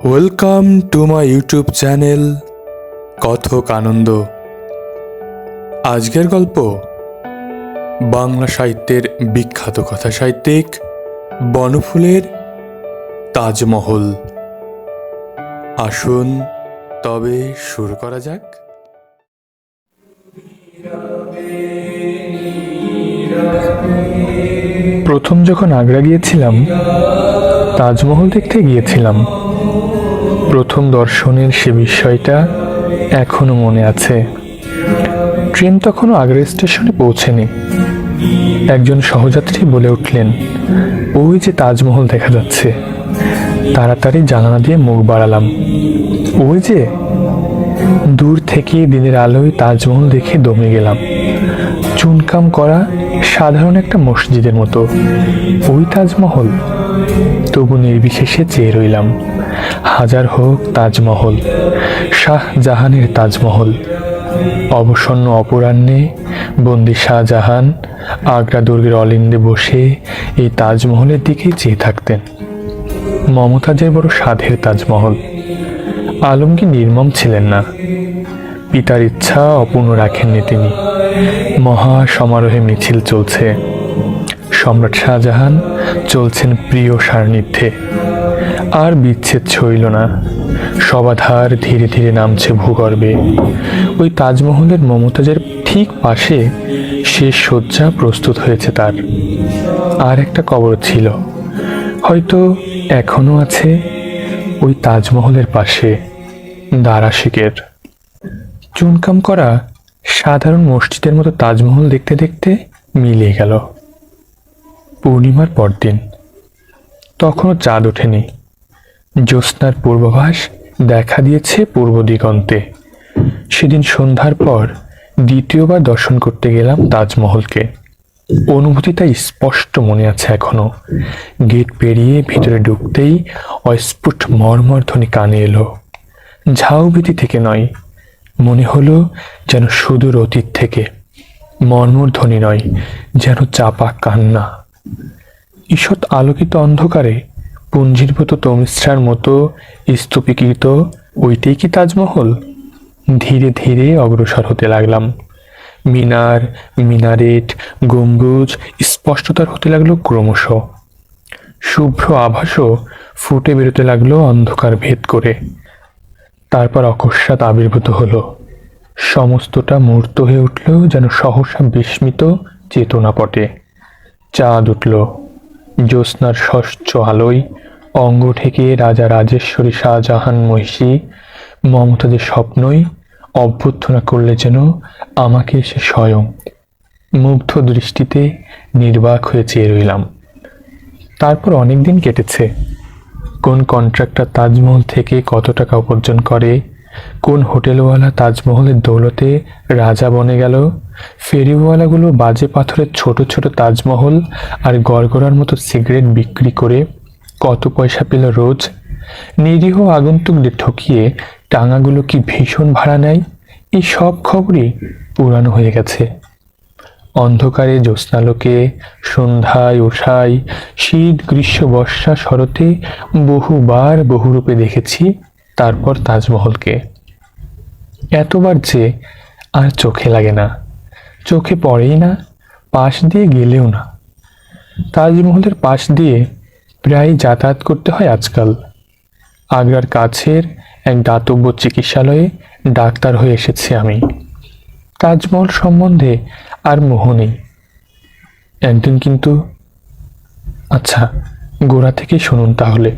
Welcome to my YouTube channel Kathak Anand. আজকের গল্প বাংলা সাহিত্যের বিখ্যাত কথা সাহিত্যিক বনফুলের তাজমহল। আসুন তবে শুরু করা যাক। প্রথম যখন আগ্রা গিয়েছিলাম, তাজমহল দেখতে গিয়েছিলাম। প্রথম দর্শনের সে বিষয়টা এখনো মনে আছে। ট্রেন তখনও আগ্রা স্টেশনে পৌঁছেনি। একজন সহযাত্রী বলে উঠলেন, ওই যে তাজমহল দেখা যাচ্ছে। তাড়াতাড়ি জানালা দিয়ে মুখ বাড়ালাম। ওই যে দূর থেকে দিনের আলোয় তাজমহল দেখে দমে গেলাম। চুনকাম করা সাধারণ একটা মসজিদের মতো ওই তাজমহল। তবু নির্বিশেষে চেয়ে রইলাম। হাজার হোক তাজমহল, শাহজাহানের তাজমহল। অবসন্ন অপরাহ্নে বন্দি শাহজাহান আগ্রা দুর্গের অলিন্দে বসে এই তাজমহলের দিকেই চেয়ে থাকতেন। মমতাজের বড় সাধের তাজমহল। আলমগীর নির্মম ছিলেন না। পিতার ইচ্ছা অপূর্ণ রাখেননি তিনি। মহা সমারোহে মিছিল চলছে। সম্রাট শাহজাহান চলছেন প্রিয় সান্নিধ্যে। আর বিচ্ছেদ ছইল না। সবাধার ধীরে ধীরে নামছে ভূগর্ভে। ওই তাজমহলের মমতাজের ঠিক পাশে শেষ শয্যা প্রস্তুত হয়েছে তার। আর একটা কবর ছিল, হয়তো এখনো আছে ওই তাজমহলের পাশে, দারাশিকের। চুনকাম করা সাধারণ মসজিদের মতো তাজমহল দেখতে দেখতে মিলিয়ে গেল। পূর্ণিমার পরদিন, তখনও চাঁদ ওঠেনি। জ্যোৎস্নার পূর্বাভাস দেখা দিয়েছে পূর্ব দিগন্তে। সেদিন সন্ধ্যার পর দ্বিতীয়বার দর্শন করতে গেলাম তাজমহলকে। অনুভূতিটা স্পষ্ট মনে আছে এখনো। গেট পেরিয়ে ভিতরে ঢুকতেই অস্ফুট মর্মর ধ্বনি কানে এলো। ঝাউভীতি থেকে নয়, মনে হলো যেন সুদূর অতীত থেকে। মর্মর ধ্বনি নয়, যেন চাপা কান্না। ঈষৎ আলোকিত অন্ধকারে পুঞ্জীভূত তমিশ্রার মতো স্তূপীকৃত ওইটাই কি তাজমহল? ধীরে ধীরে অগ্রসর হতে লাগলাম। মিনার, মিনারেট, গম্বুজ স্পষ্টতর হতে লাগলো ক্রমশ। শুভ্র আভাসও ফুটে বেরোতে লাগলো অন্ধকার ভেদ করে। তারপর অকস্মাৎ আবির্ভূত হলো। সমস্তটা মূর্ত হয়ে উঠল যেন সহসা বিস্মিত চেতনাপটে। চাঁদ উঠল। জ্যোৎস্নার স্বচ্ছ আলোয় অঙ্গ ঢেকে রাজা রাজেশ্বরী শাহজাহান মহিষী মমতাজের স্বপ্নই অভ্যর্থনা করলে যেন আমাকে এসে স্বয়ং। মুগ্ধ দৃষ্টিতে নির্বাক হয়ে চেয়ে রইলাম। তারপর অনেক দিন কেটেছে। কোন কন্ট্রাক্টর তাজমহল থেকে কত টাকা উপার্জন করে, কোন হোটেলওয়ালা তাজমহলের দৌলতে রাজা বনে গেল, ফেরিওয়ালাগুলো বাজে পাথরের ছোট ছোট তাজমহল আর গড়গড়ার মতো সিগারেট বিক্রি করে কত পয়সা পেল রোজ। নিরীহ আগন্তুকদের ঠকিয়ে টাঙাগুলো কি ভীষণ ভাড়া নেয়, এই সব খবরই পুরানো হয়ে গেছে। অন্ধকারে জ্যোৎস্নালোকে, সন্ধ্যায় উষায়, শীত গ্রীষ্ম বর্ষা শরতে বহুবার বহুরূপে দেখেছি তারপর তাজমহলকে। এতবার যে আর চোখে লাগে না, চোখে পড়েই না, পাশ দিয়ে গেলেও না। তাজমহলের পাশ দিয়ে প্রায় যাতায়াত করতে হয় আজকাল। আগ্রার কাছের এক দাতব্য চিকিৎসালয়ে ডাক্তার হয়ে এসেছি আমি। তাজমহল সম্বন্ধে আর মোহ নেই। একদিন কিন্তু, আচ্ছা গোড়া থেকে শুনুন তাহলে।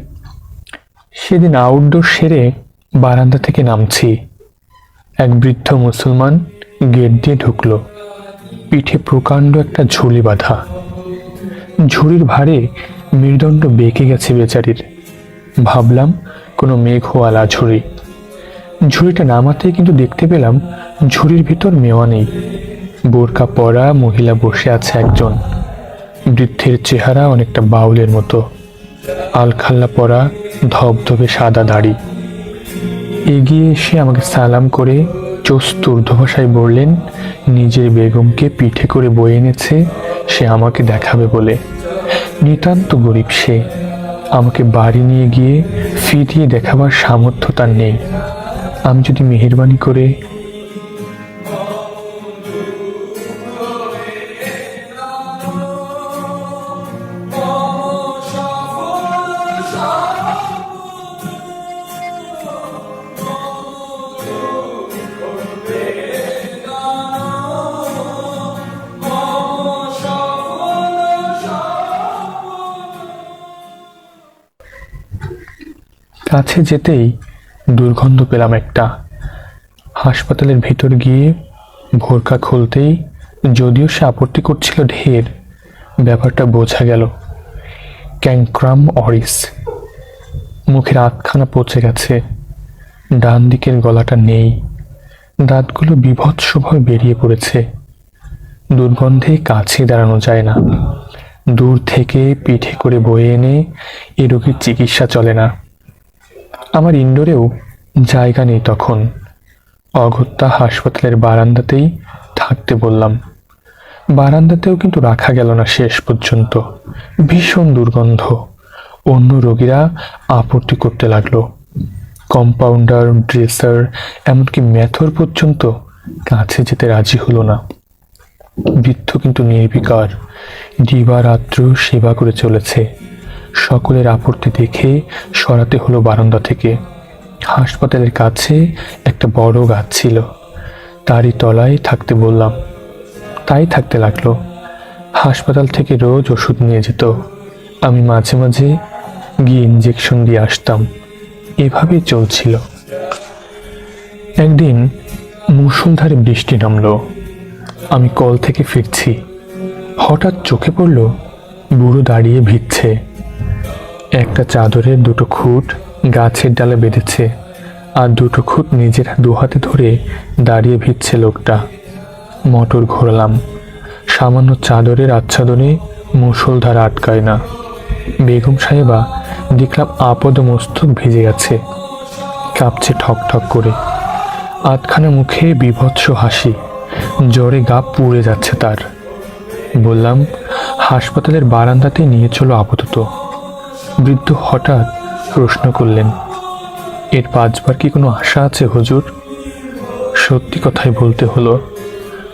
সেদিন আউটডোর সেরে বারান্দা থেকে নামছি। এক বৃদ্ধ মুসলমান গেট দিয়ে ঢুকলো। পিঠে প্রকাণ্ড একটা ঝুলি বাঁধা। ঝুড়ির ভারে মেরুদণ্ড বেঁকে গেছে বেচারির। ভাবলাম কোনো মেঘওয়ালা ঝুড়ি। ঝুড়িটা নামাতে কিন্তু দেখতে পেলাম ঝুড়ির ভিতর মেওয়া নেই। বোরকা পরা মহিলা বসে আছে একজন। বৃদ্ধের চেহারা অনেকটা বাউলের মতো। আলখাল্লা পরা, ধবধবে সাদা দাড়ি। এগিয়ে এসে আমাকে সালাম করে চোস্ত উর্দু ভাষায় বললেন নিজের বেগমকে পিঠে করে বয়ে এনেছে সে আমাকে দেখাবে বলে। নিতান্ত গরিব সে, আমাকে বাড়ি নিয়ে গিয়ে ফিরিয়ে দেখাবার সামর্থ্য তার নেই। আমি যদি মেহেরবানি করে কাছে যেতেই দুর্গন্ধ পেলাম একটা। হাসপাতালের ভিতর গিয়ে ভোরকা খুলতেই, যদিও সে আপত্তি করছিল ঢের, ব্যাপারটা বোঝা গেল। ক্যাংক্রাম অরিস। মুখের আধখানা পচে গেছে, ডান দিকের গলাটা নেই, দাঁতগুলো বীভৎসভাবে বেরিয়ে পড়েছে। দুর্গন্ধে কাছে দাঁড়ানো যায় না। দূর থেকে পিঠে করে বয়ে এনে এ রোগীর চিকিৎসা চলে না। আমার ইনডোরেও জায়গা নেই তখন। অগত্যা হাসপাতালের বারান্দাতেই থাকতে বললাম। বারান্দাতেও কিন্তু রাখা গেল না শেষ পর্যন্ত। ভীষণ দুর্গন্ধ। অন্য রোগীরা আপত্তি করতে লাগলো। কম্পাউন্ডার, ড্রেসার, এমনকি ম্যাথর পর্যন্ত কাছে যেতে রাজি হলো না। বৃদ্ধ কিন্তু নির্বিকার, দিবারাত্র সেবা করে চলেছে। সকলের আপত্তি দেখে সরাতে হলো বারান্দা থেকে। হাসপাতালের কাছে একটা বড় গাছ ছিল, তারই তলায় থাকতে বললাম। তাই থাকতে লাগলো। হাসপাতাল থেকে রোজ ওষুধ নিয়ে যেত। আমি মাঝে মাঝে গিয়ে ইঞ্জেকশন দিয়ে আসতাম। এভাবেই চলছিল। একদিন মুষলধারে বৃষ্টি নামলো। আমি কল থেকে ফিরছি। হঠাৎ চোখে পড়ল বুড়ো দাঁড়িয়ে ভিজছে। একটা চাদরের দুটো খুঁট গাছের ডালে বেঁধেছে, আর দুটো খুঁট নিজের দু হাতে ধরে দাঁড়িয়ে ভিজছে লোকটা। মোটর ঘোরালাম। সামান্য চাদরের আচ্ছাদনে মুষলধার আটকায় না। বেগম সাহেবা দেখলাম আপদ মস্তক ভিজে গেছে, কাঁপছে ঠক ঠক করে। আধখানা মুখে বীভৎস হাসি, জ্বরে গা পুড়ে যাচ্ছে তার। বললাম, হাসপাতালের বারান্দাতে নিয়ে চলো আপাতত। বৃদ্ধ হঠাৎ প্রশ্ন করলেন, এর 5 বার কি কোনো আশা আছে হুজুর? সত্যি কথাই বলতে হলো।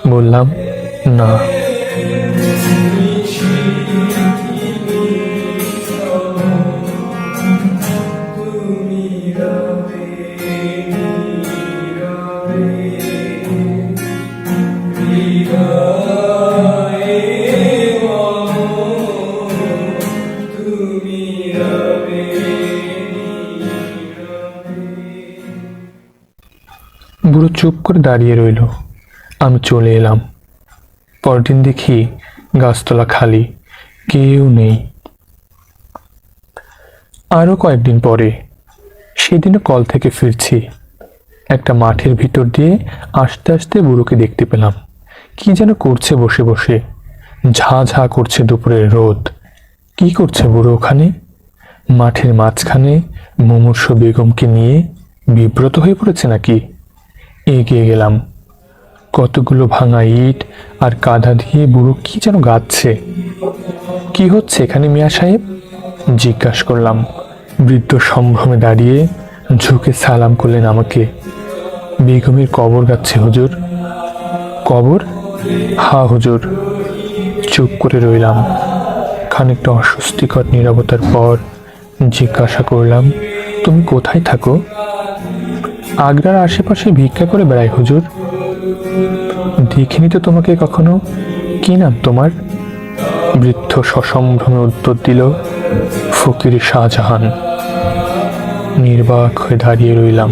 বললাম, না। বুড়ো চুপ করে দাঁড়িয়ে রইল। আমি চলে এলাম। পরদিন দেখি গাছতলা খালি, কেউ নেই। আরো কয়েকদিন পরে, সেদিনও কল থেকে ফিরছি। একটা মাঠের ভিতর দিয়ে আস্তে আস্তে বুড়োকে দেখতে পেলাম। কি যেন করছে বসে বসে। ঝাঁ ঝাঁ করছে দুপুরের রোদ। কি করছে বুড়ো ওখানে? মাঠের মাঝখানে মুমূর্ষ বেগমকে নিয়ে বিব্রত হয়ে পড়েছে নাকি? এগিয়ে গেলাম। কতগুলো ভাঙা ইট আর কাদা দিয়ে বুড়ো কি যেন গাচ্ছে। কি হচ্ছে এখানে মিয়া সাহেব? জিজ্ঞাসা করলাম। বৃদ্ধ সম্ভ্রমে দাঁড়িয়ে ঝুঁকে সালাম করলেন আমাকে। বেগমের কবর গাচ্ছে হুজুর। কবর? হা হুজুর। চুপ করে রইলাম। খানিকটা অস্বস্তিকর নীরবতার পর জিজ্ঞাসা করলাম, তুমি কোথায় থাকো? আগ্রার আশেপাশে ভিক্ষা করে বেড়াই হুজুর। দেখিনি তো তোমাকে কখনো। কি নাম তোমার? বৃদ্ধ সসম্ভ্রমে উত্তর দিল, ফকির শাহজাহান। নির্বাক হয়ে দাঁড়িয়ে রইলাম।